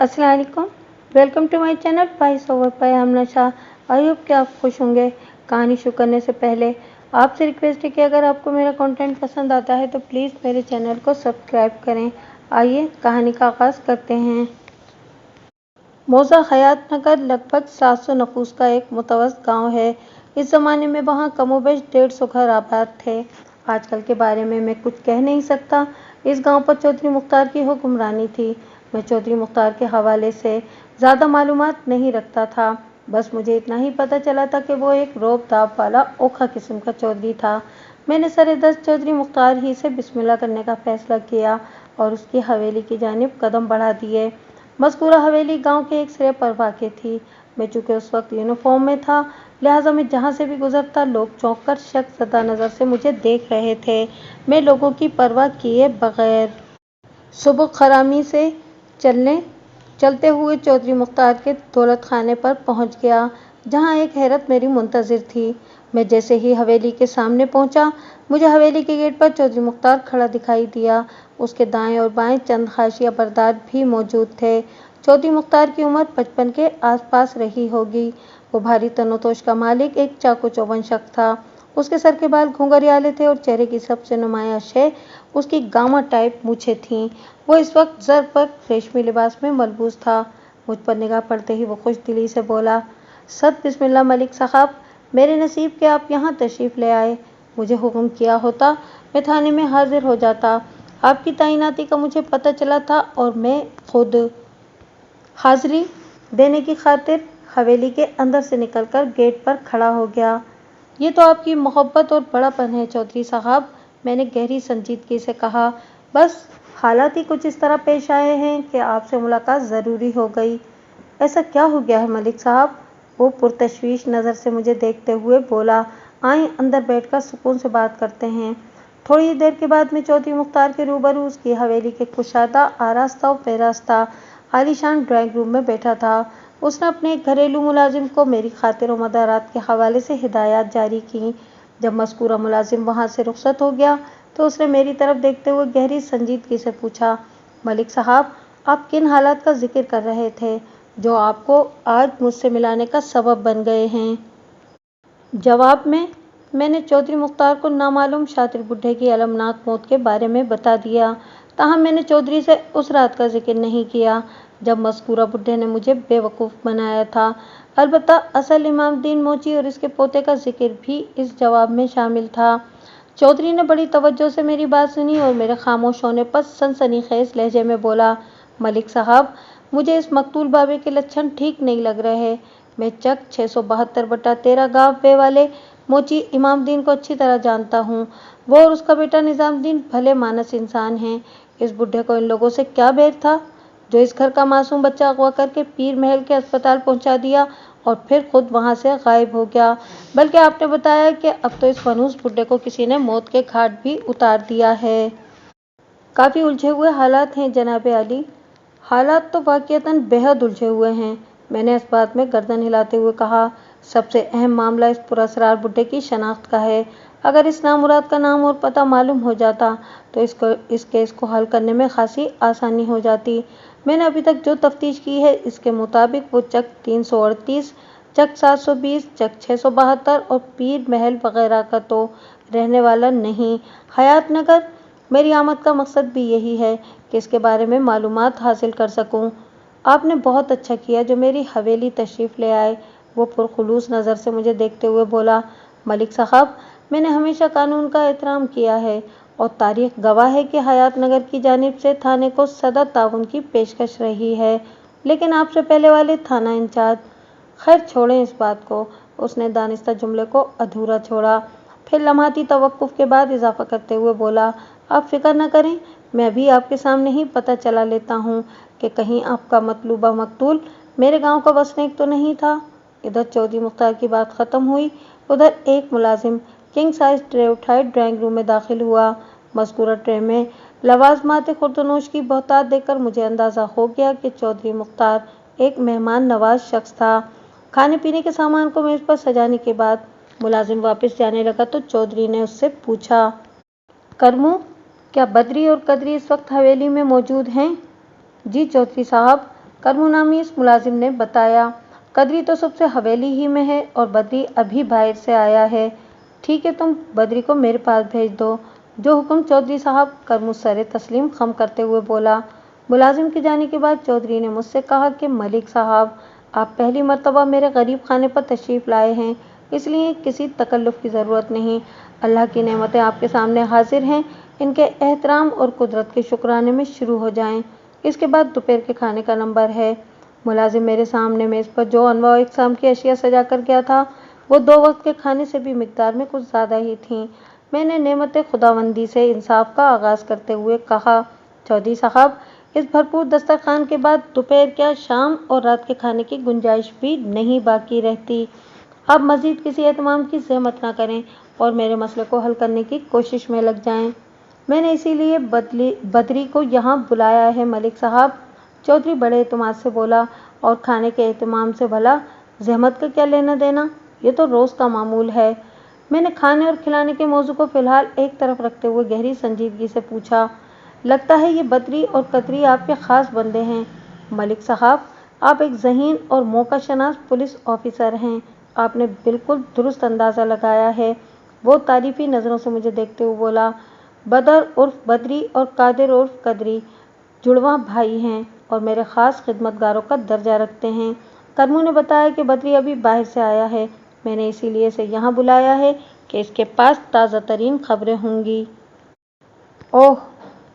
अस्सलाम वालेकुम, welcome to my channel voice over by Aamna Shah. I hope कि आप खुश होंगे। कहानी शुरू करने से पहले आपसे रिक्वेस्ट है कि अगर आपको मेरा कंटेंट पसंद आता है तो प्लीज़ मेरे चैनल को सब्सक्राइब करें। आइए कहानी का आगाज़ करते हैं। मौजा हयात नगर लगभग 700 नफूस का एक मुतवस्सित गांव है। इस ज़माने में वहाँ कमोबेश 150 घर आबाद थे। आजकल के बारे में मैं कुछ कह नहीं सकता। इस गांव पर चौधरी मुख्तार की हुक्मरानी थी। मैं चौधरी मुख्तार के हवाले से ज़्यादा मालूमात नहीं रखता था। बस मुझे इतना ही पता चला था कि वो एक रोब दाब वाला ओखा किस्म का चौधरी था। मैंने सरे-दस्त चौधरी मुख्तार ही से बिस्मिल्लाह करने का फ़ैसला किया और उसकी हवेली की जानिब कदम बढ़ा दिए। मज़कूरा हवेली गांव के एक सिरे पर वाक़ थी। मैं चूँकि उस वक्त यूनिफॉर्म में था, लिहाजा मैं जहाँ से भी गुजरता लोग चौंक कर शक-ज़दा नज़र से मुझे देख रहे थे। मैं लोगों की परवाह किए बगैर सुबह खरामी से चलते हुए चौधरी मुख्तार के दौलत खाने पर पहुँच गया, जहाँ एक हैरत मेरी मुंतज़िर थी। मैं जैसे ही हवेली के सामने पहुँचा, मुझे हवेली के गेट पर चौधरी मुख्तार खड़ा दिखाई दिया। उसके दाएं और बाएं चंद हाशिया बरदार भी मौजूद थे। चौधरी मुख्तार की उम्र 55 के आसपास रही होगी। वो भारी तनोतोश का मालिक एक चाको चौबंद शख्स था। उसके सर के बाल घुंघरियाले थे और चेहरे की सबसे नुमायां शय उसकी गामा टाइप मूछें थीं। वो इस वक्त ज़रबक रेशमी लिबास में मलबूस था। मुझ पर निगाह पड़ते ही वो खुश दिली से बोला, सद बिस्मिल्लाह मलिक साहब, मेरे नसीब के आप यहाँ तशरीफ़ ले आए। मुझे हुक्म किया होता मैं थाने में हाजिर हो जाता। आपकी तैनाती का मुझे पता चला था और मैं खुद हाजिरी देने की खातिर हवेली के अंदर से निकलकर गेट पर खड़ा हो गया। ये तो आपकी मोहब्बत और बड़ापन है चौधरी साहब, मैंने गहरी संजीदगी से कहा। बस हालात ही कुछ इस तरह पेश आए हैं कि आपसे मुलाकात ज़रूरी हो गई। ऐसा क्या हो गया है मलिक साहब? वो पुरतशवीश नज़र से मुझे देखते हुए बोला। आएँ अंदर बैठकर सुकून से बात करते हैं। थोड़ी ही देर के बाद मैं चौधरी मुख्तार के रूबरू उसकी हवेली के कुशादा आरास्ता और पेरास्ता आलीशान ड्राइंग रूम में बैठा था। उसने अपने एक घरेलू मुलाजिम को मेरी खातिर और मदारात के हवाले से हिदायत जारी की। जब मज़कूरा मुलाजिम वहाँ से रुखसत हो गया तो उसने मेरी तरफ देखते हुए गहरी संजीदगी से पूछा, मलिक साहब, आप किन हालात का जिक्र कर रहे थे जो आपको आज मुझसे मिलाने का सबब बन गए हैं? जवाब में मैंने चौधरी मुख्तार को नामालूम शातिर बुड्ढे की अलमनाक मौत के बारे में बता दिया। ताहम मैंने चौधरी से उस रात का जिक्र नहीं किया जब मज़कूरा बुड्ढे ने मुझे बेवकूफ़ बनाया था। अलबत्ता असल इमामुद्दीन मोची और इसके पोते का जिक्र भी इस जवाब में शामिल था। चौधरी ने बड़ी तवज्जो से मेरी बात सुनी और मेरे खामोश होने पर सनसनीखेज लहजे में बोला, मलिक साहब, मुझे इस मकतूल बाबे के लक्षण ठीक नहीं लग रहे। मैं चक 672/13 गाँव वे वाले मोची इमामुद्दीन को अच्छी तरह जानता हूँ। वो और उसका बेटा निज़ामुद्दीन भले मानस इंसान हैं। इस बुढ़े को इन लोगों से क्या बैर था जो इस घर का मासूम बच्चा अगवा करके पीर महल के अस्पताल पहुँचा दिया और फिर खुद वहाँ से गायब हो गया। बल्कि आपने बताया कि अब तो इस मनहूस बुड्ढे को किसी ने मौत के घाट भी उतार दिया है। काफ़ी उलझे हुए हालात हैं जनाबे आली। हालात तो वाक़ियतन बेहद उलझे हुए हैं, मैंने इस बात में गर्दन हिलाते हुए कहा। सबसे अहम मामला इस पुरअसरार बुड्ढे की शनाख्त का है। अगर इस नामुराद का नाम और पता मालूम हो जाता तो इस केस को हल करने में खासी आसानी हो जाती। मैंने अभी तक जो तफ्तीश की है इसके मुताबिक वो चक 338, चक 720, चक 672 और पीर महल वगैरह का तो रहने वाला नहीं। हयात नगर मेरी आमद का मकसद भी यही है कि इसके बारे में मालूमात हासिल कर सकूं। आपने बहुत अच्छा किया जो मेरी हवेली तशरीफ़ ले आए। वो पुरखुलूस नज़र से मुझे देखते हुए बोला, मलिक साहब, मैंने हमेशा कानून का एहतराम किया है और तारीख गवाह है कि हयात नगर की जानिब से थाने को सदा ताउन की पेशकश रही है, लेकिन आपसे पहले वाले थाना इंचार्ज। खैर छोड़ें इस बात को। उसने दानिस्ता जुमले को अधूरा छोड़ा, फिर लम्हाती तवक्कुफ़ के बाद इजाफा करते हुए बोला, आप फिक्र न करें, मैं अभी आपके सामने ही पता चला लेता हूँ कि कहीं आपका मतलूबा मकतूल मेरे गांव का वसनीक तो नहीं था। इधर चौधरी मुख्तार की बात ख़त्म हुई, उधर एक मुलाजिम किंग साइज ट्रे उठाए ड्राइंग रूम में दाखिल हुआ। मज़कूरा ट्रे में लवाज़मात खुर्दनोश की बहुतात देखकर मुझे अंदाज़ा हो गया कि चौधरी मुख्तार एक मेहमान नवाज शख्स था। खाने पीने के सामान को मेज़ पर सजाने के बाद मुलाजिम वापस जाने लगा तो चौधरी ने उससे पूछा, करमू, क्या बदरी और कदरी इस वक्त हवेली में मौजूद हैं? जी चौधरी साहब, करमू नामी इस मुलाजिम ने बताया। कदरी तो सबसे हवेली ही में है और बदरी अभी बाहर से आया है। ठीक है, तुम बदरी को मेरे पास भेज दो। जो हुक्म चौधरी साहब, करमू सरे तस्लीम खम करते हुए बोला। मुलाजिम के जाने के बाद चौधरी ने मुझसे कहा कि मलिक साहब, आप पहली मर्तबा मेरे गरीब खाने पर तशरीफ़ लाए हैं, इसलिए किसी तकल्लुफ़ की ज़रूरत नहीं। अल्लाह की नेमतें आपके सामने हाजिर हैं, इनके एहतराम और कुदरत के शुक्राने में शुरू हो जाएं। इसके बाद दोपहर के खाने का नंबर है। मुलाजिम मेरे सामने मेज़ पर जो अनवा इक़साम की अशिया सजा कर गया था, वो 2 वक्त के खाने से भी मिकदार में कुछ ज़्यादा ही थीं। मैंने नेमत खुदावंदी से इंसाफ का आगाज़ करते हुए कहा, चौधरी साहब, इस भरपूर दस्तरखान के बाद दोपहर क्या, शाम और रात के खाने की गुंजाइश भी नहीं बाकी रहती। आप मज़ीद किसी एहतमाम की ज़हमत ना करें और मेरे मसले को हल करने की कोशिश में लग जाएं। मैंने इसीलिए बदरी को यहाँ बुलाया है मलिक साहब। चौधरी बड़े एतमाद से बोला, और खाने के एहतमाम से भला ज़हमत का क्या लेना देना, ये तो रोज़ का मामूल है। मैंने खाने और खिलाने के मौजू को फ़िलहाल एक तरफ रखते हुए गहरी संजीदगी से पूछा, लगता है ये बदरी और कदरी आपके ख़ास बंदे हैं। मलिक साहब, आप एक ज़हीन और मौक़ा-शनास पुलिस ऑफ़िसर हैं। आपने बिल्कुल दुरुस्त अंदाज़ा लगाया है। वो तारीफ़ी नज़रों से मुझे देखते हुए बोला, बदर उर्फ बदरी और कादिर उर्फ कदरी जुड़वा भाई हैं और मेरे ख़ास खिदमतगारों का दर्जा रखते हैं। करमू ने बताया कि बदरी अभी बाहर से आया है। मैंने इसीलिए इसे यहाँ बुलाया है कि इसके पास ताज़ा तरीन खबरें होंगी। ओह,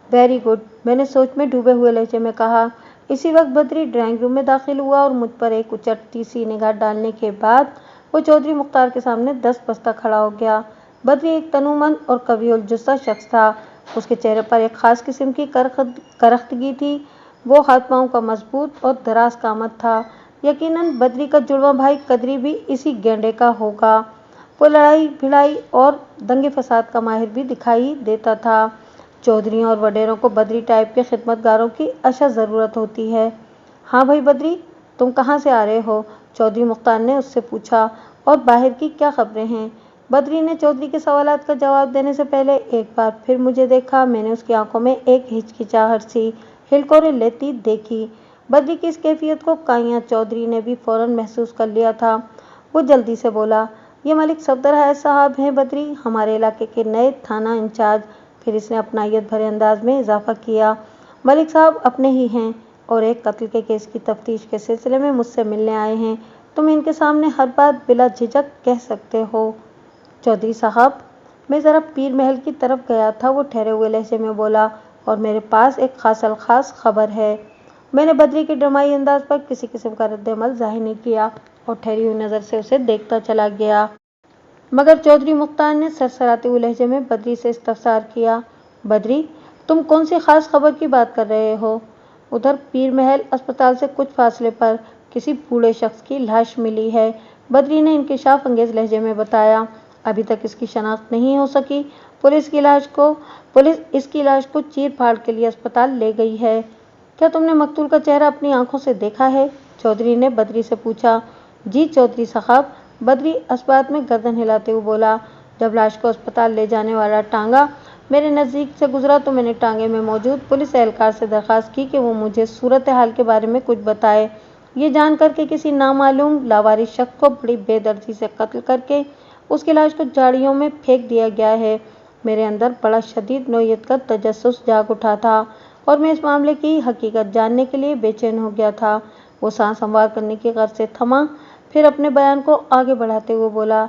वेरी गुड, मैंने सोच में डूबे हुए लहजे में कहा। इसी वक्त बदरी ड्राइंग रूम में दाखिल हुआ और मुझ पर एक उचटती सी निगाह डालने के बाद वो चौधरी मुख्तार के सामने 10 बस्ता खड़ा हो गया। बदरी एक तनुमंद और कवीउल जुस्सा शख्स था। उसके चेहरे पर एक ख़ास किस्म की करख्तगी थी। वो हाथ पाँव का मजबूत और दराज कामत था। यकीनन बदरी का जुड़वा भाई कदरी भी इसी गेंडे का होगा। वो लड़ाई भिड़ाई और दंगे फसाद का माहिर भी दिखाई देता था। चौधरियों और वडेरों को बदरी टाइप के खिदमतगारों की अशद ज़रूरत होती है। हाँ भाई बदरी, तुम कहाँ से आ रहे हो? चौधरी मुख्तार ने उससे पूछा। और बाहर की क्या खबरें हैं? बदरी ने चौधरी के सवालात का जवाब देने से पहले एक बार फिर मुझे देखा। मैंने उसकी आंखों में एक हिचकिचाहट सी हिलकोरे लेती देखी। बदरी की इस कैफियत को काइयां चौधरी ने भी फौरन महसूस कर लिया था। वो जल्दी से बोला, ये मलिक सफदर हैत साहब हैं बदरी, हमारे इलाके के नए थाना इंचार्ज। फिर इसने अपनायत भरे अंदाज में इजाफा किया, मलिक साहब अपने ही हैं और एक कत्ल के केस की तफ्तीश के सिलसिले में मुझसे मिलने आए हैं। तुम इनके सामने हर बात बिला झिझक कह सकते हो। चौधरी साहब, मैं ज़रा पीर महल की तरफ गया था, वो ठहरे हुए लहजे में बोला, और मेरे पास एक खास खबर है। मैंने बदरी के ड्रामाई अंदाज पर किसी किस्म का रद्द-ए-अमल ज़ाहिर नहीं किया और ठहरी हुई नज़र से उसे देखता चला गया। मगर चौधरी मुख्तार ने सरसराते हुए लहजे में बदरी से इस्तफसार किया, बदरी, तुम कौन सी खास खबर की बात कर रहे हो? उधर पीर महल अस्पताल से कुछ फासले पर किसी बूढ़े शख्स की लाश मिली है, बदरी ने इंकिशाफ अंगेज लहजे में बताया। अभी तक इसकी शनाख्त नहीं हो सकी। पुलिस इसकी लाश को चीर फाड़ के लिए अस्पताल ले गई है। क्या तुमने मकतूल का चेहरा अपनी आंखों से देखा है? चौधरी ने बदरी से पूछा। जी चौधरी साहब, बदरी अस्बात में गर्दन हिलाते हुए बोला। जब लाश को अस्पताल ले जाने वाला टांगा मेरे नज़दीक से गुजरा तो मैंने टांगे में मौजूद पुलिस एहलकार से दरख्वास्त की कि वो मुझे सूरत हाल के बारे में कुछ बताए। ये जानकर के किसी नामालूम लावारिस शख्स को बड़ी बेदर्दी से कत्ल करके उसकी लाश को झाड़ियों में फेंक दिया गया है। मेरे अंदर बड़ा शदीद नौयत का तजस्सुस जाग उठा था और मैं इस मामले की हकीकत जानने के लिए बेचैन हो गया था। वो सांस संवार करने की गर्ज से थमा, फिर अपने बयान को आगे बढ़ाते हुए बोला,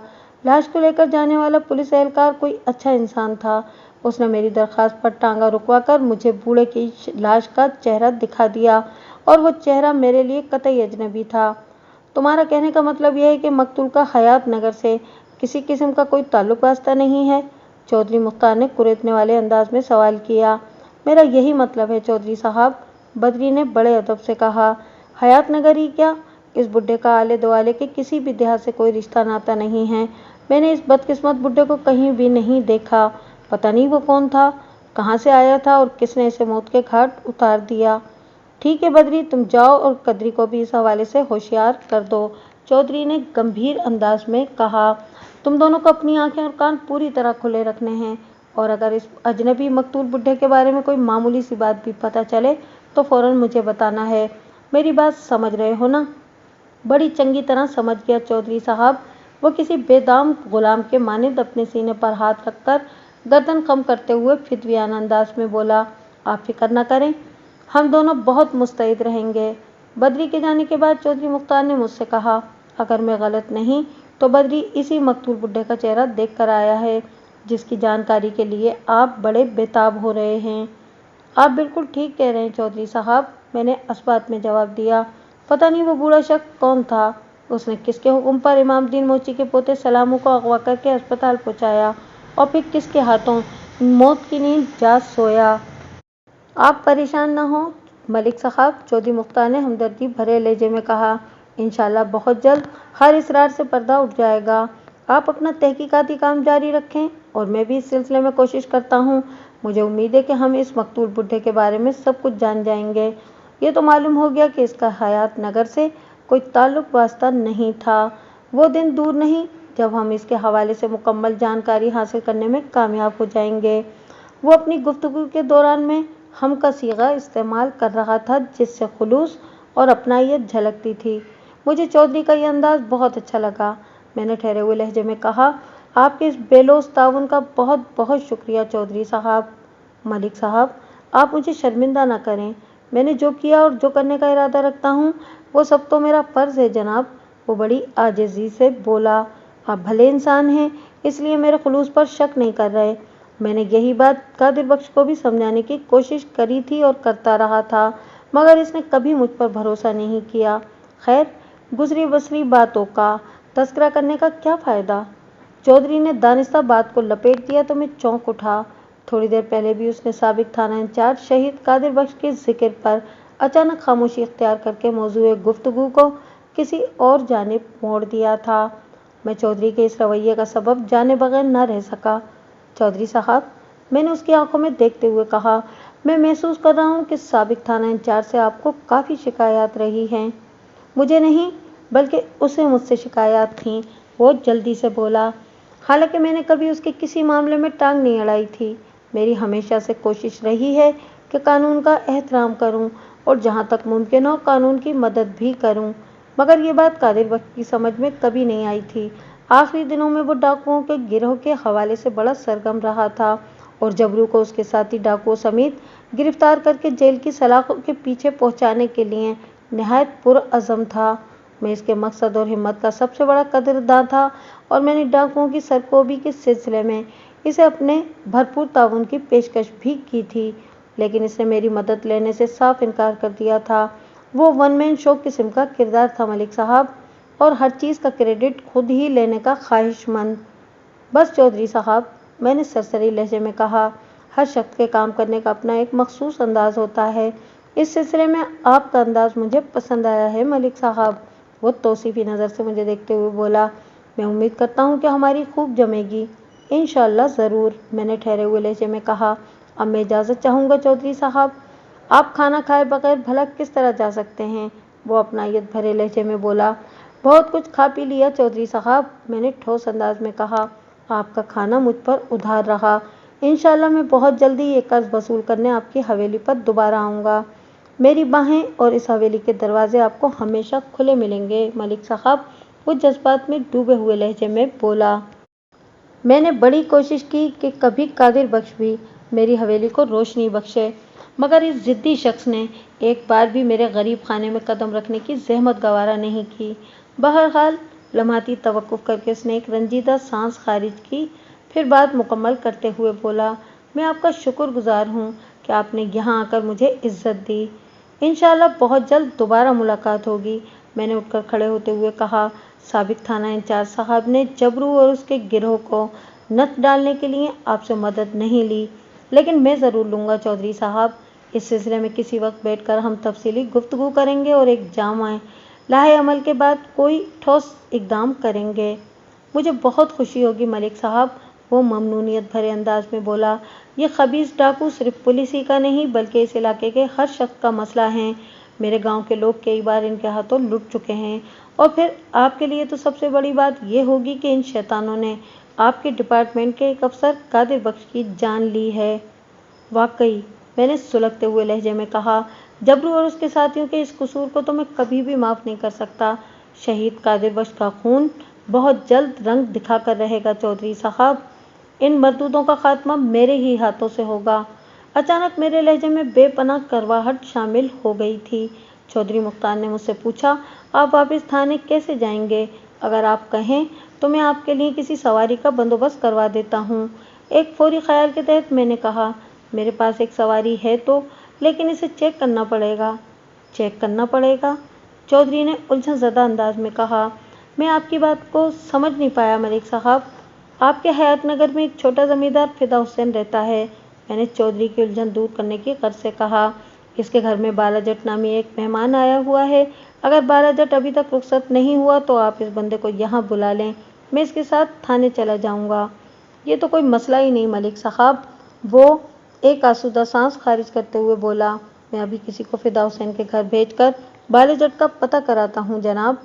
लाश को लेकर जाने वाला पुलिस एहलकार कोई अच्छा इंसान था। उसने मेरी दरख्वास्त पर टांगा रुकवाकर मुझे बूढ़े की लाश का चेहरा दिखा दिया और वो चेहरा मेरे लिए कतई अजनबी था। तुम्हारा कहने का मतलब यह है कि मकतूल का हयात नगर से किसी किस्म का कोई ताल्लुक वास्ता नहीं है? चौधरी मुख्तार ने कुरेदने वाले अंदाज में सवाल किया। मेरा यही मतलब है चौधरी साहब, बदरी ने बड़े अदब से कहा। हयात नगर ही क्या, इस बुड्ढे का आले दुआले के किसी भी देहात से कोई रिश्ता नाता नहीं है। मैंने इस बदकिस्मत बुड्ढे को कहीं भी नहीं देखा। पता नहीं वो कौन था, कहाँ से आया था और किसने इसे मौत के घाट उतार दिया। ठीक है बदरी, तुम जाओ और कदरी को भी इस हवाले से होशियार कर दो, चौधरी ने गंभीर अंदाज में कहा। तुम दोनों को अपनी आंखें और कान पूरी तरह खुले रखने हैं और अगर इस अजनबी मकतूल बुड्ढे के बारे में कोई मामूली सी बात भी पता चले तो फौरन मुझे बताना है। मेरी बात समझ रहे हो ना? बड़ी चंगी तरह समझ गया चौधरी साहब। वो किसी बेदाम गुलाम के मानिंद अपने सीने पर हाथ रखकर गर्दन कम करते हुए फिदवियाना अंदाज में बोला, आप फिक्र न करें, हम दोनों बहुत मुस्तैद रहेंगे। बद्री के जाने के बाद चौधरी मुख्तार ने मुझसे कहा, अगर मैं गलत नहीं तो बद्री इसी मकतूल बुड्ढे का चेहरा देख कर आया है जिसकी जानकारी के लिए आप बड़े बेताब हो रहे हैं। आप बिल्कुल ठीक कह रहे हैं चौधरी साहब, मैंने असबात में जवाब दिया। पता नहीं वो बूढ़ा शख्स कौन था, उसने किसके हुक्म पर इमामुद्दीन मोची के पोते सलामू को अगवा करके अस्पताल पहुंचाया और फिर किसके हाथों मौत की नींद जाग सोया। आप परेशान न हो मलिक साहब, चौधरी मुख्तार ने हमदर्दी भरे लहजे में कहा, इंशाल्लाह बहुत जल्द हर इसरार से पर्दा उठ जाएगा। आप अपना तहकीकाती काम जारी रखें और मैं भी इस सिलसिले में कोशिश करता हूँ। मुझे उम्मीद है कि हम इस मकतूल बुड्ढे के बारे में सब कुछ जान जाएंगे। ये तो मालूम हो गया कि इसका हयात नगर से कोई ताल्लुक वास्ता नहीं था। वो दिन दूर नहीं जब हम इसके हवाले से मुकम्मल जानकारी हासिल करने में कामयाब हो जाएंगे। वो अपनी गुफ्तगू के दौरान में हम का सीगा इस्तेमाल कर रहा था जिससे खुलूस और अपनायत झलकती थी। मुझे चौधरी का ये अंदाज बहुत अच्छा लगा। मैंने ठहरे हुए लहजे में कहा, आपके इस बेलोस ताउन का बहुत बहुत शुक्रिया चौधरी साहब। मलिक साहब, आप मुझे शर्मिंदा न करें। मैंने जो किया और जो करने का इरादा रखता हूँ वो सब तो मेरा फ़र्ज़ है जनाब। वो बड़ी आजिज़ी से बोला, आप भले इंसान हैं इसलिए मेरे खुलूस पर शक नहीं कर रहे। मैंने यही बात कादिर बख्श को भी समझाने की कोशिश करी थी और करता रहा था, मगर इसने कभी मुझ पर भरोसा नहीं किया। खैर, गुजरी बसरी बातों का तस्करा करने का क्या फ़ायदा। चौधरी ने दानिस्ता बात को लपेट दिया तो मैं चौंक उठा। थोड़ी देर पहले भी उसने साबिक थाना इंचार्ज शहीद कादिर बख्श के जिक्र पर अचानक खामोशी इख्तियार करके मौजूए गुफ्तगू को किसी और जानिब मोड़ दिया था। मैं चौधरी के इस रवैये का सबब जाने बगैर न रह सका। चौधरी साहब, मैंने उसकी आंखों में देखते हुए कहा, मैं महसूस कर रहा हूँ कि साबिक थाना इंचार्ज से आपको काफ़ी शिकायत रही हैं। मुझे नहीं बल्कि उसे मुझसे शिकायत थीं। वो जल्दी से बोला, हालांकि मैंने कभी उसके किसी मामले में टांग नहीं अड़ाई थी। मेरी हमेशा से कोशिश रही है कि कानून का एहतराम करूं और जहाँ तक मुमकिन हो कानून की मदद भी करूं, मगर ये बात कादिर बख्श की समझ में कभी नहीं आई थी। आखिरी दिनों में वो डाकुओं के गिरोह के हवाले से बड़ा सरगर्म रहा था और जबरू को उसके साथी डाकुओं समेत गिरफ्तार करके जेल की सलाखों के पीछे पहुंचाने के लिए नहायत पुरअज़म था। मैं इसके मकसद और हिम्मत का सबसे बड़ा कदरदान था और मैंने डाकुओं की सरकोबी के सिलसिले में इसे अपने भरपूर ताउन की पेशकश भी की थी, लेकिन इसने मेरी मदद लेने से साफ इनकार कर दिया था। वो वन मैन शो किस्म का किरदार था मलिक साहब, और हर चीज़ का क्रेडिट खुद ही लेने का ख्वाहिशमंद। बस चौधरी साहब, मैंने सरसरी लहजे में कहा, हर शख्स के काम करने का अपना एक मखसूस अंदाज होता है। इस सिलसिले में आपका अंदाज मुझे पसंद आया है मलिक साहब। वो तौसीफी नज़र से मुझे देखते हुए बोला, मैं उम्मीद करता हूँ कि हमारी खूब जमेगी। इंशाअल्लाह ज़रूर, मैंने ठहरे हुए लहजे में कहा। अब मैं इजाज़त चाहूँगा चौधरी साहब। आप खाना खाए बगैर भला किस तरह जा सकते हैं। वो अपनायत भरे लहजे में बोला, बहुत कुछ खा पी लिया चौधरी साहब, मैंने ठोस अंदाज में कहा। आपका खाना मुझ पर उधार रहा। इंशाअल्लाह मैं बहुत जल्दी ये कर्ज वसूल करने आपकी हवेली पर दोबारा आऊँगा। मेरी बाहें और इस हवेली के दरवाजे आपको हमेशा खुले मिलेंगे मलिक साहब। वो जज्बात में डूबे हुए लहजे में बोला। मैंने बड़ी कोशिश की कि कभी कादिर बख्श भी मेरी हवेली को रोशनी बख्शे, मगर इस ज़िद्दी शख्स ने एक बार भी मेरे गरीब खाने में कदम रखने की जहमत गवारा नहीं की। बहरहाल लम्हाती तवक्कुफ करके उसने एक रंजीदा सांस खारिज की, फिर बात मुकम्मल करते हुए बोला, मैं आपका शुक्रगुजार हूँ कि आपने यहाँ आकर मुझे इज्जत दी। इंशाअल्लाह बहुत जल्द दोबारा मुलाकात होगी। मैंने उठकर खड़े होते हुए कहा, साबिक थाना इंचार्ज साहब ने जबरू और उसके गिरोह को नथ डालने के लिए आपसे मदद नहीं ली, लेकिन मैं ज़रूर लूँगा चौधरी साहब। इस सिलसिले में किसी वक्त बैठकर हम तफसीली गुफ्तगू करेंगे और एक जामा लाहे अमल के बाद कोई ठोस इकदाम करेंगे। मुझे बहुत खुशी होगी मलिक साहब, वो ममनूनियत भरे अंदाज में बोला। ये खबीस डाकू सिर्फ पुलिस ही का नहीं बल्कि इस इलाके के हर शख्स का मसला है। मेरे गांव के लोग कई बार इनके हाथों लुट चुके हैं, और फिर आपके लिए तो सबसे बड़ी बात यह होगी कि इन शैतानों ने आपके डिपार्टमेंट के एक अफसर कादिर बख्श की जान ली है। वाकई, मैंने सुलगते हुए लहजे में कहा, जबरू और उसके साथियों के इस कसूर को तो मैं कभी भी माफ़ नहीं कर सकता। शहीद कादिर बख्श का खून बहुत जल्द रंग दिखाकर रहेगा चौधरी साहब। इन मरदूदों का खात्मा मेरे ही हाथों से होगा। अचानक मेरे लहजे में बेपनाह करवाहट शामिल हो गई थी। चौधरी मुख्तार ने मुझसे पूछा, आप वापस थाने कैसे जाएंगे? अगर आप कहें तो मैं आपके लिए किसी सवारी का बंदोबस्त करवा देता हूँ। एक फौरी ख्याल के तहत मैंने कहा, मेरे पास एक सवारी है तो, लेकिन इसे चेक करना पड़ेगा। चेक करना पड़ेगा? चौधरी ने उलझन ज़दा अंदाज में कहा। मैं आपकी बात को समझ नहीं पाया मलिक साहब। आपके हयात नगर में एक छोटा जमींदार फिदा हुसैन रहता है। मैंने चौधरी की उलझन दूर करने की गर्ज से कहा। इसके घर में बाला जट नामी एक मेहमान आया हुआ है। अगर बाला जट अभी तक रुखसत नहीं हुआ तो आप इस बंदे को यहाँ बुला लें, मैं इसके साथ थाने चला जाऊँगा। ये तो कोई मसला ही नहीं मलिक साहब। वो एक आसूदा सांस खारिज करते हुए बोला, मैं अभी किसी को फिदा हुसैन के घर भेजकर बाला जट का पता कराता हूँ जनाब।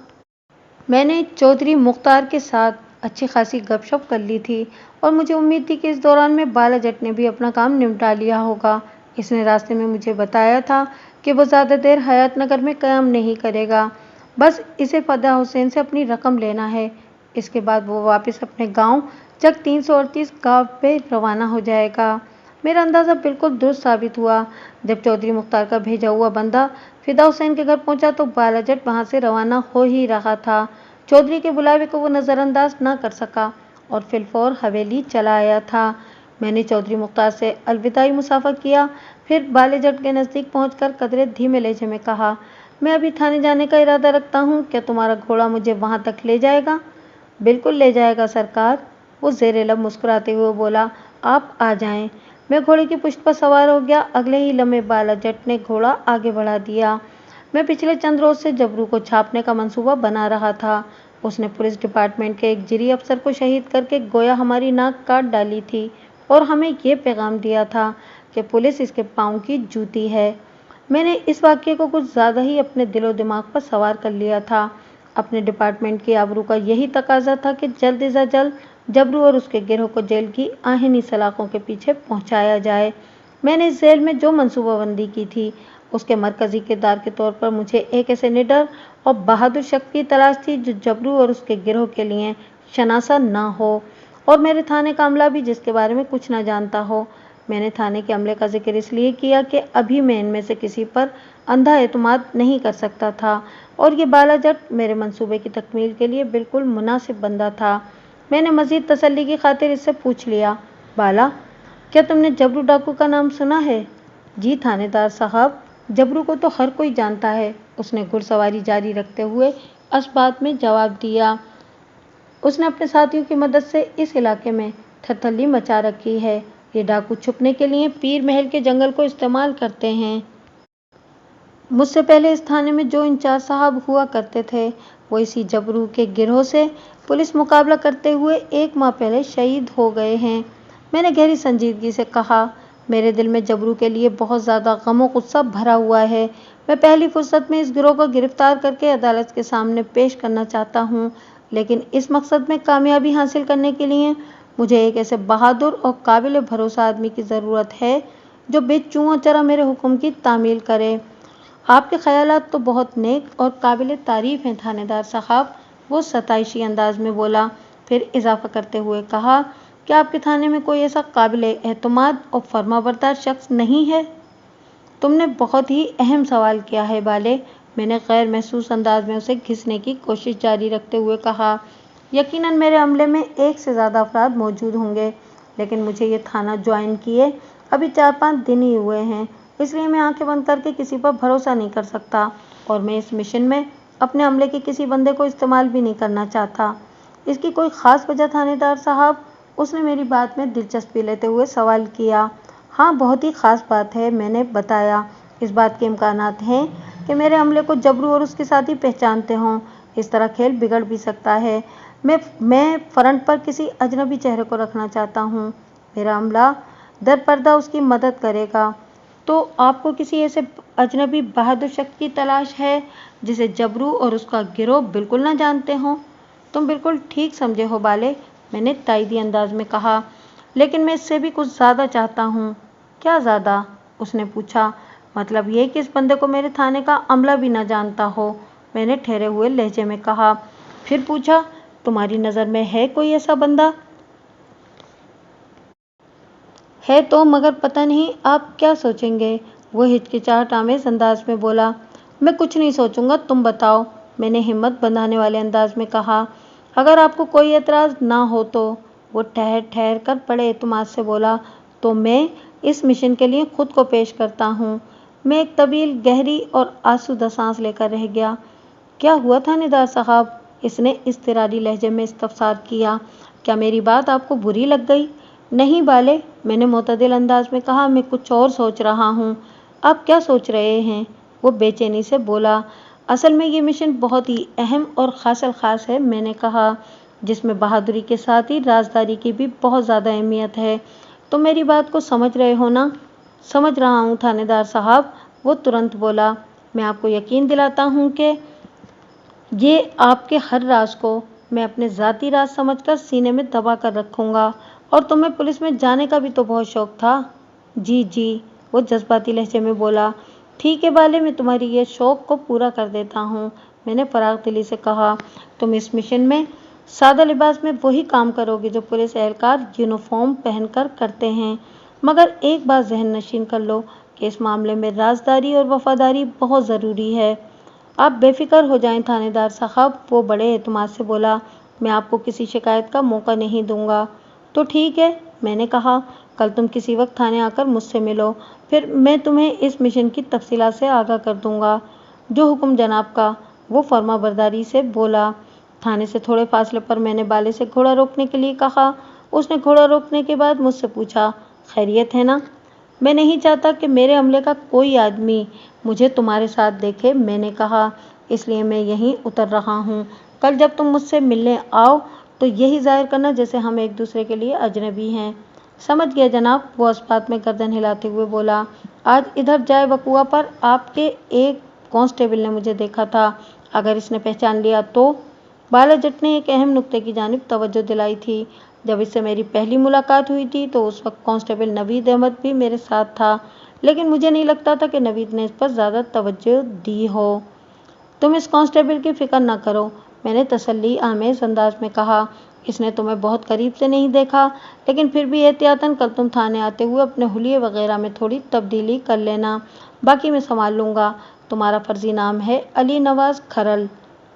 मैंने चौधरी मुख्तार के साथ अच्छी खासी गपशप कर ली थी और मुझे उम्मीद थी कि इस दौरान में बाला जट ने भी अपना काम निपटा लिया होगा। इसने रास्ते में मुझे बताया था कि वो ज़्यादा देर हयात नगर में क़याम नहीं करेगा, बस इसे फिदा हुसैन से अपनी रकम लेना है। इसके बाद वो वापस अपने गांव चक 338 गांव पे रवाना हो जाएगा। मेरा अंदाज़ा बिल्कुल दुरुस्त साबित हुआ। जब चौधरी मुख्तार का भेजा हुआ बंदा फिदा हुसैन के घर पहुंचा तो बाला जट वहां से रवाना हो ही रहा था। चौधरी के बुलावे को वो नज़रअंदाज न कर सका और फिलफौर हवेली चला आया था। मैंने चौधरी मुख्तार से अलविदाई मुसाफा किया, फिर बाले जट के नज़दीक पहुंचकर कदरे धीमे लहजे में कहा, मैं अभी थाने जाने का इरादा रखता हूँ, क्या तुम्हारा घोड़ा मुझे वहाँ तक ले जाएगा? बिल्कुल ले जाएगा सरकार, वो ज़ेरे लब मुस्कुराते हुए बोला, आप आ जाएं। मैं घोड़े की पुश्त पर सवार हो गया। अगले ही लम्हे बाला जट ने घोड़ा आगे बढ़ा दिया। मैं पिछले चंद रोज से जबरू को छापने का मंसूबा बना रहा था। उसने पुलिस डिपार्टमेंट के एक जिरी अफसर को शहीद करके गोया हमारी नाक काट डाली थी और हमें ये पैगाम दिया था कि पुलिस इसके पाँव की जूती है। मैंने इस वाक़ये को कुछ ज़्यादा ही अपने दिलो दिमाग पर सवार कर लिया था। अपने डिपार्टमेंट की आबरू का यही तकाजा था कि जल्द से जल्द जबरू और उसके गिरोह को जेल की आहिनी सलाखों के पीछे पहुंचाया जाए। मैंने इस जेल में जो मंसूबाबंदी की थी उसके मरकजी किरदार के तौर पर मुझे एक ऐसे निडर और बहादुर शख्स की तलाश थी जो जबरू और उसके गिरोह के लिए शनासा ना हो और मेरे थाने का अमला भी जिसके बारे में कुछ ना जानता हो। मैंने थाने के अमले का जिक्र इसलिए किया कि अभी मैं इनमें से किसी पर अंधा एतमाद नहीं कर सकता था और ये बाला जट मेरे मंसूबे की तकमील के लिए बिल्कुल मुनासिब बंदा था। मैंने मज़ीद तसल्ली की खातिर इससे पूछ लिया, बाला, क्या तुमने जबरू डाकू का नाम सुना है? जी थानेदार साहब, जबरू को तो हर कोई जानता है, उसने घुड़सवारी जारी रखते हुए असबात में जवाब दिया। उसने अपने साथियों की मदद से इस इलाके में थरथल्ली मचा रखी है। ये डाकू छुपने के लिए पीर महल के जंगल को इस्तेमाल करते हैं। मुझसे पहले इस थाने में जो इंचार्ज साहब हुआ करते थे वो इसी जबरू के गिरोह से पुलिस मुकाबला करते हुए 1 माह पहले शहीद हो गए हैं। मैंने गहरी संजीदगी से कहा, मेरे दिल में जबरू के लिए बहुत ज़्यादा गम और गुस्सा भरा हुआ है। मैं पहली फुर्सत में इस गिरोह को गिरफ्तार करके अदालत के सामने पेश करना चाहता हूँ, लेकिन इस मकसद में कामयाबी हासिल करने के लिए मुझे एक ऐसे बहादुर और काबिल भरोसा आदमी की ज़रूरत है जो बेचूं चरा मेरे हुक्म की तामील करे। आपके ख्यालात तो बहुत नेक और काबिल तारीफ़ हैं थानेदार साहब, वो सताइशी अंदाज में बोला। फिर इजाफा करते हुए कहा, क्या आपके थाने में कोई ऐसा काबिल एतमाद और फर्माबरदार शख्स नहीं है? तुमने बहुत ही अहम सवाल किया है बाले, मैंने गैर महसूस अंदाज में उसे घिसने की कोशिश जारी रखते हुए कहा। यकीनन मेरे अमले में 1 से ज़्यादा अफराद मौजूद होंगे, लेकिन मुझे ये थाना ज्वाइन किए अभी 4-5 दिन ही हुए हैं, इसलिए मैं आंखें बंद करके किसी पर भरोसा नहीं कर सकता और मैं इस मिशन में अपने अमले के किसी बंदे को इस्तेमाल भी नहीं करना चाहता। इसकी कोई ख़ास वजह थानेदार साहब? उसने मेरी बात में दिलचस्पी लेते हुए सवाल किया। हाँ, बहुत ही ख़ास बात है, मैंने बताया। इस बात के इम्कानात हैं कि मेरे अमले को जबरू और उसके साथी पहचानते हों। इस तरह खेल बिगड़ भी सकता है। मैं फ्रंट पर किसी अजनबी चेहरे को रखना चाहता हूँ। मेरा अमला दर पर्दा उसकी मदद करेगा। तो आपको किसी ऐसे अजनबी बहादुर शख्स की तलाश है जिसे जबरू और उसका गिरोह बिल्कुल ना जानते हों? तुम बिल्कुल ठीक समझे हो बाले, मैंने ताइदी अंदाज में कहा, लेकिन मैं इससे भी कुछ ज़्यादा चाहता हूँ। क्या ज़्यादा? उसने पूछा। मतलब ये कि इस बंदे को मेरे थाने का अमला भी ना जानता हो, मैंने ठहरे हुए लहजे में कहा। फिर पूछा, तुम्हारी नज़र में है कोई ऐसा बंदा? है तो, मगर पता नहीं आप क्या सोचेंगे, वो हिचकिचाहट आमेज अंदाज में बोला। मैं कुछ नहीं सोचूंगा, तुम बताओ, मैंने हिम्मत बंधाने वाले अंदाज में कहा। अगर आपको कोई एतराज़ ना हो तो। वो ठहर ठहर कर बड़े एतमाद से बोला, तो मैं इस मिशन के लिए खुद को पेश करता हूँ। मैं एक तवील, गहरी और आसूदा सांस लेकर रह गया। क्या हुआ थानेदार साहब? इसने इज़्तिरारी लहजे में इस्तफसार किया। क्या मेरी बात आपको बुरी लग गई? नहीं बाले, मैंने मुतदिल अंदाज में कहा, मैं कुछ और सोच रहा हूँ। आप क्या सोच रहे हैं? वो बेचैनी से बोला। असल में ये मिशन बहुत ही अहम और खासल खास है, मैंने कहा, जिसमें बहादुरी के साथ ही राजदारी की भी बहुत ज़्यादा अहमियत है। तो मेरी बात को समझ रहे हो ना? समझ रहा हूँ थानेदार साहब, वो तुरंत बोला। मैं आपको यकीन दिलाता हूँ कि ये आपके हर राज को मैं अपने ज़ाती राज समझकर सीने में दबा कर रखूँगा। और तुम्हें पुलिस में जाने का भी तो बहुत शौक था। जी जी, वो जज्बाती लहजे में बोला। ठीक है बाले, मैं तुम्हारी ये शौक को पूरा कर देता हूँ, मैंने फराग दिली से कहा। तुम इस मिशन में सादा लिबास में वही काम करोगे जो पुलिस एहलकार यूनिफॉर्म पहनकर करते हैं, मगर एक बात जहन नशीन कर लो कि इस मामले में राजदारी और वफादारी बहुत ज़रूरी है। आप बेफिक्र हो जाएं थानेदार साहब, वो बड़े एतमाद से बोला। मैं आपको किसी शिकायत का मौका नहीं दूंगा। तो ठीक है, मैंने कहा, कल तुम किसी वक्त थाने आकर मुझसे मिलो, फिर मैं तुम्हें इस मिशन की तफसीलात से आगाह कर दूंगा। जो हुक्म जनाब का, वो फर्माबरदारी से बोला। थाने से थोड़े फासले पर मैंने बाले से घोड़ा रोकने के लिए कहा। उसने घोड़ा रोकने के बाद मुझसे पूछा, खैरियत है ना? मैं नहीं चाहता कि मेरे अमले का कोई आदमी मुझे तुम्हारे साथ देखे, मैंने कहा, इसलिए मैं यहीं उतर रहा हूँ। कल जब तुम मुझसे मिलने आओ तो यही जाहिर करना जैसे हम एक दूसरे के लिए अजनबी हैं। समझ गया जनाब, वो अस्पात में गर्दन हिलाते हुए बोला। आज इधर जाए बकुआ पर आपके एक कांस्टेबल ने मुझे देखा था, अगर इसने पहचान लिया तो। बाला जट ने एक अहम नुक्ते की जानिब तवज्जो दिलाई थी। जब इससे मेरी पहली मुलाकात हुई थी तो उस वक्त कांस्टेबल नवीद अहमद भी मेरे साथ था, लेकिन मुझे नहीं लगता था कि नवीद ने इस पर ज़्यादा तवज्जो दी हो। तुम इस कांस्टेबल की फिक्र न करो, मैंने तसल्ली आमेज अंदाज में कहा। इसने तुम्हें बहुत करीब से नहीं देखा, लेकिन फिर भी एहतियातन कल तुम थाने आते हुए अपने हुलिये वगैरह में थोड़ी तब्दीली कर लेना, बाकी मैं संभाल लूँगा। तुम्हारा फर्जी नाम है अली नवाज खरल।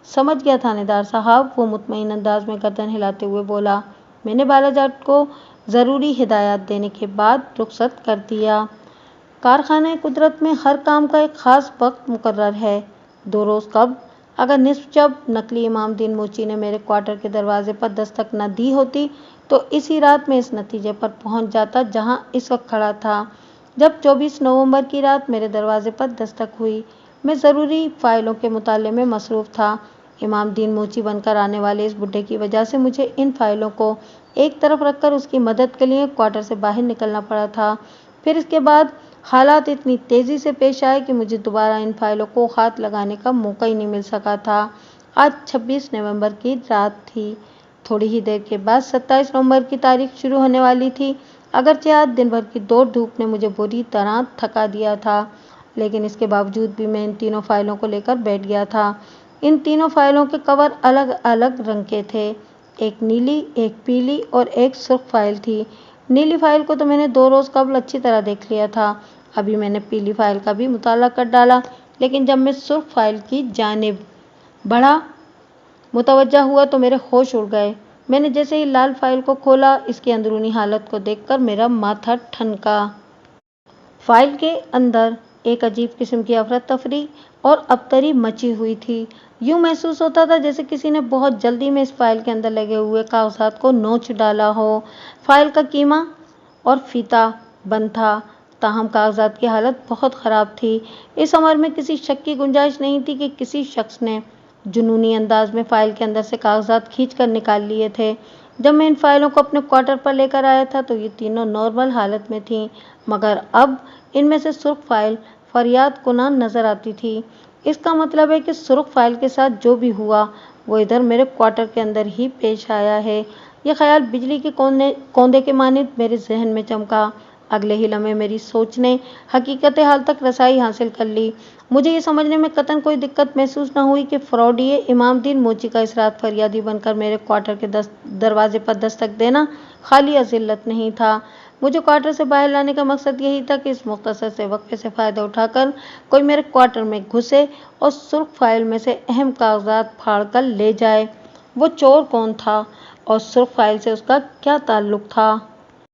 समझ गया थानेदार साहब, वो मुतमईन अंदाज में गर्दन हिलाते हुए बोला। मैंने बालाजाट को ज़रूरी हिदायत देने के बाद रुखसत कर दिया। कारखाने कुदरत में हर काम का एक ख़ास वक्त मुकर्रर है। 2 रोज़ कब अगर निस्फ जब नकली इमाम दीन मोची ने मेरे क्वार्टर के दरवाजे पर दस्तक न दी होती तो इसी रात में इस नतीजे पर पहुंच जाता जहां इस वक्त खड़ा था। जब 24 नवंबर की रात मेरे दरवाजे पर दस्तक हुई, मैं ज़रूरी फ़ाइलों के मुताले में मसरूफ़ था। इमाम दीन मोची बनकर आने वाले इस बुड्ढे की वजह से मुझे इन फ़ाइलों को एक तरफ रखकर उसकी मदद के लिए क्वार्टर से बाहर निकलना पड़ा था। फिर इसके बाद हालात इतनी तेज़ी से पेश आए कि मुझे दोबारा इन फाइलों को हाथ लगाने का मौका ही नहीं मिल सका था। आज 26 नवंबर की रात थी। थोड़ी ही देर के बाद 27 नवंबर की तारीख शुरू होने वाली थी। अगरचे आज दिन भर की दौड़ धूप ने मुझे बुरी तरह थका दिया था, लेकिन इसके बावजूद भी मैं इन तीनों फाइलों को लेकर बैठ गया था। इन तीनों फाइलों के कवर अलग अलग रंग के थे। एक नीली, एक पीली और एक सुर्ख फाइल थी। नीली फाइल को तो मैंने 2 रोज़ कबल अच्छी तरह देख लिया था। अभी मैंने पीली फाइल का भी मुताला कर डाला, लेकिन जब मैं सुर्ख फाइल की जानिब बढ़ा मुतवज्जा हुआ तो मेरे होश उड़ गए। मैंने जैसे ही लाल फाइल को खोला, इसकी अंदरूनी हालत को देखकर मेरा माथा ठनका। फाइल के अंदर एक अजीब किस्म की अफरा तफरी और अबतरी मची हुई थी। यूं महसूस होता था जैसे किसी ने बहुत जल्दी में इस फाइल के अंदर लगे हुए कागजात को नोच डाला हो। फाइल का कीमा और फीता बंद था, ताहम कागजात की हालत बहुत ख़राब थी। इस अमर में किसी शक की गुंजाइश नहीं थी कि किसी शख्स ने जुनूनी अंदाज में फ़ाइल के अंदर से कागजात खींच कर निकाल लिए थे। जब मैं इन फाइलों को अपने क्वार्टर पर लेकर आया था तो ये तीनों नॉर्मल हालत में थीं, मगर अब इनमें से सुर्ख फाइल फरियाद कुना नज़र आती थी। इसका मतलब है कि सुर्ख फाइल के साथ जो भी हुआ वो इधर मेरे क्वार्टर के अंदर ही पेश आया है। यह ख्याल बिजली के कोंदे के मानिंद मेरे जहन में चमका। اگلے ہی لمحے میری سوچ نے حقیقت حال تک رسائی حاصل کر لی۔ مجھے یہ سمجھنے میں قطعاً کوئی دقت محسوس نہ ہوئی کہ فراڈیے امام الدین موچی کا اس رات فریادی بن کر میرے کوارٹر کے دروازے پر دستک دینا خالی ذلت نہیں تھا۔ مجھے کوارٹر سے باہر لانے کا مقصد یہی تھا کہ اس مختصر سے وقفے سے فائدہ اٹھا کر کوئی میرے کوارٹر میں گھسے اور سرخ فائل میں سے اہم کاغذات پھاڑ کر لے جائے۔ وہ چور کون تھا اور سرخ فائل سے اس کا کیا تعلق تھا؟